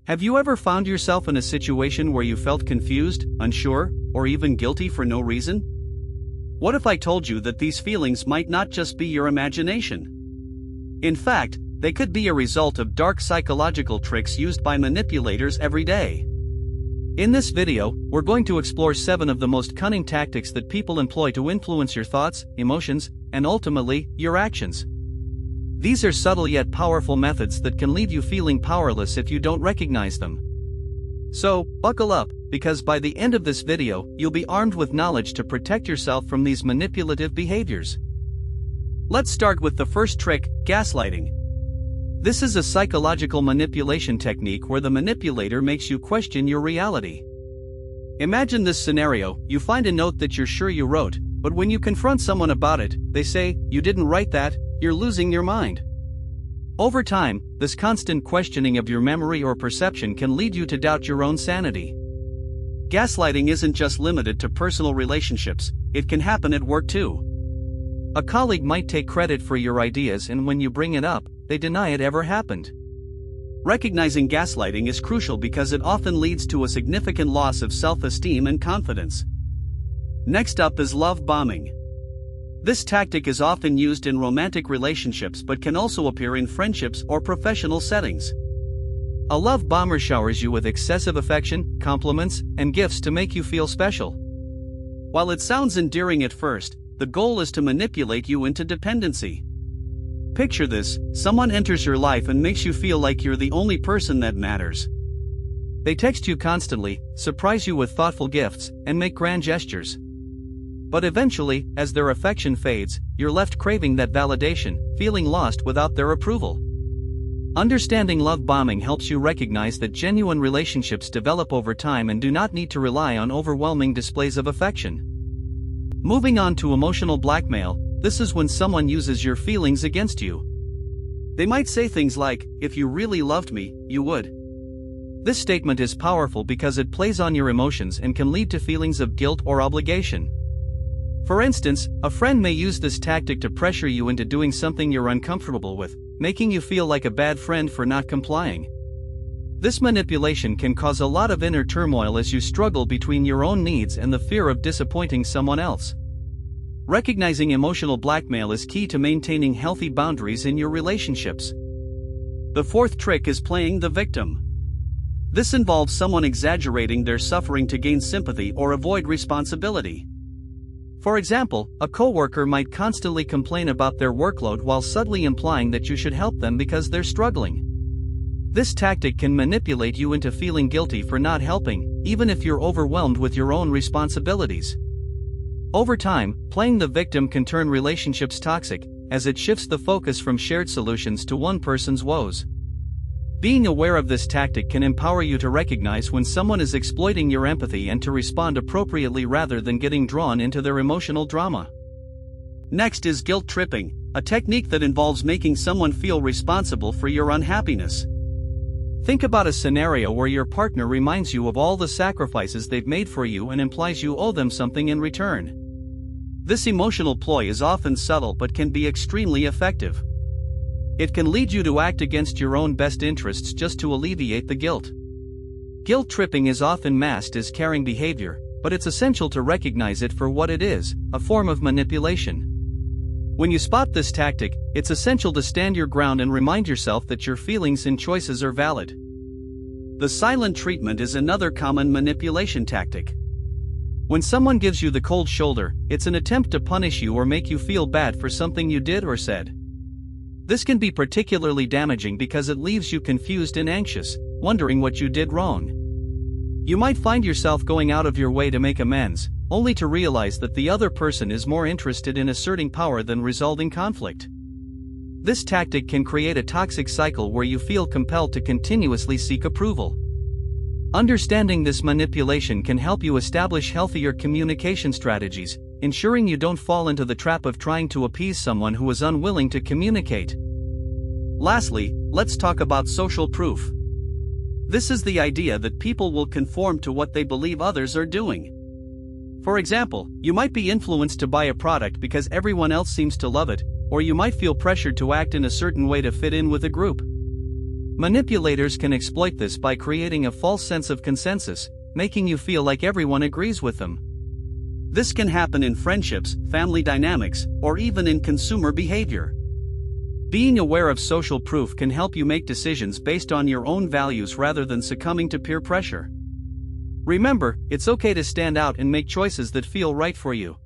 Have you ever found yourself in a situation where you felt confused, unsure, or even guilty for no reason? What if I told you that these feelings might not just be your imagination? In fact, they could be a result of dark psychological tricks used by manipulators every day. In this video, we're going to explore 7 of the most cunning tactics that people employ to influence your thoughts, emotions, and ultimately, your actions. These are subtle yet powerful methods that can leave you feeling powerless if you don't recognize them. So, buckle up, because by the end of this video, you'll be armed with knowledge to protect yourself from these manipulative behaviors. Let's start with the first trick, gaslighting. This is a psychological manipulation technique where the manipulator makes you question your reality. Imagine this scenario: you find a note that you're sure you wrote, but when you confront someone about it, they say, "You didn't write that, you're losing your mind." Over time, this constant questioning of your memory or perception can lead you to doubt your own sanity. Gaslighting isn't just limited to personal relationships, it can happen at work too. A colleague might take credit for your ideas, and when you bring it up, they deny it ever happened. Recognizing gaslighting is crucial because it often leads to a significant loss of self-esteem and confidence. Next up is love bombing. This tactic is often used in romantic relationships but can also appear in friendships or professional settings. A love bomber showers you with excessive affection, compliments, and gifts to make you feel special. While it sounds endearing at first, the goal is to manipulate you into dependency. Picture this: someone enters your life and makes you feel like you're the only person that matters. They text you constantly, surprise you with thoughtful gifts, and make grand gestures. But eventually, as their affection fades, you're left craving that validation, feeling lost without their approval. Understanding love bombing helps you recognize that genuine relationships develop over time and do not need to rely on overwhelming displays of affection. Moving on to emotional blackmail, this is when someone uses your feelings against you. They might say things like, "If you really loved me, you would." This statement is powerful because it plays on your emotions and can lead to feelings of guilt or obligation. For instance, a friend may use this tactic to pressure you into doing something you're uncomfortable with, making you feel like a bad friend for not complying. This manipulation can cause a lot of inner turmoil as you struggle between your own needs and the fear of disappointing someone else. Recognizing emotional blackmail is key to maintaining healthy boundaries in your relationships. The fourth trick is playing the victim. This involves someone exaggerating their suffering to gain sympathy or avoid responsibility. For example, a coworker might constantly complain about their workload while subtly implying that you should help them because they're struggling. This tactic can manipulate you into feeling guilty for not helping, even if you're overwhelmed with your own responsibilities. Over time, playing the victim can turn relationships toxic, as it shifts the focus from shared solutions to one person's woes. Being aware of this tactic can empower you to recognize when someone is exploiting your empathy and to respond appropriately rather than getting drawn into their emotional drama. Next is guilt tripping, a technique that involves making someone feel responsible for your unhappiness. Think about a scenario where your partner reminds you of all the sacrifices they've made for you and implies you owe them something in return. This emotional ploy is often subtle but can be extremely effective. It can lead you to act against your own best interests just to alleviate the guilt. Guilt tripping is often masked as caring behavior, but it's essential to recognize it for what it is, a form of manipulation. When you spot this tactic, it's essential to stand your ground and remind yourself that your feelings and choices are valid. The silent treatment is another common manipulation tactic. When someone gives you the cold shoulder, it's an attempt to punish you or make you feel bad for something you did or said. This can be particularly damaging because it leaves you confused and anxious, wondering what you did wrong. You might find yourself going out of your way to make amends, only to realize that the other person is more interested in asserting power than resolving conflict. This tactic can create a toxic cycle where you feel compelled to continuously seek approval. Understanding this manipulation can help you establish healthier communication strategies, ensuring you don't fall into the trap of trying to appease someone who is unwilling to communicate. Lastly, let's talk about social proof. This is the idea that people will conform to what they believe others are doing. For example, you might be influenced to buy a product because everyone else seems to love it, or you might feel pressured to act in a certain way to fit in with a group. Manipulators can exploit this by creating a false sense of consensus, making you feel like everyone agrees with them. This can happen in friendships, family dynamics, or even in consumer behavior. Being aware of social proof can help you make decisions based on your own values rather than succumbing to peer pressure. Remember, it's okay to stand out and make choices that feel right for you.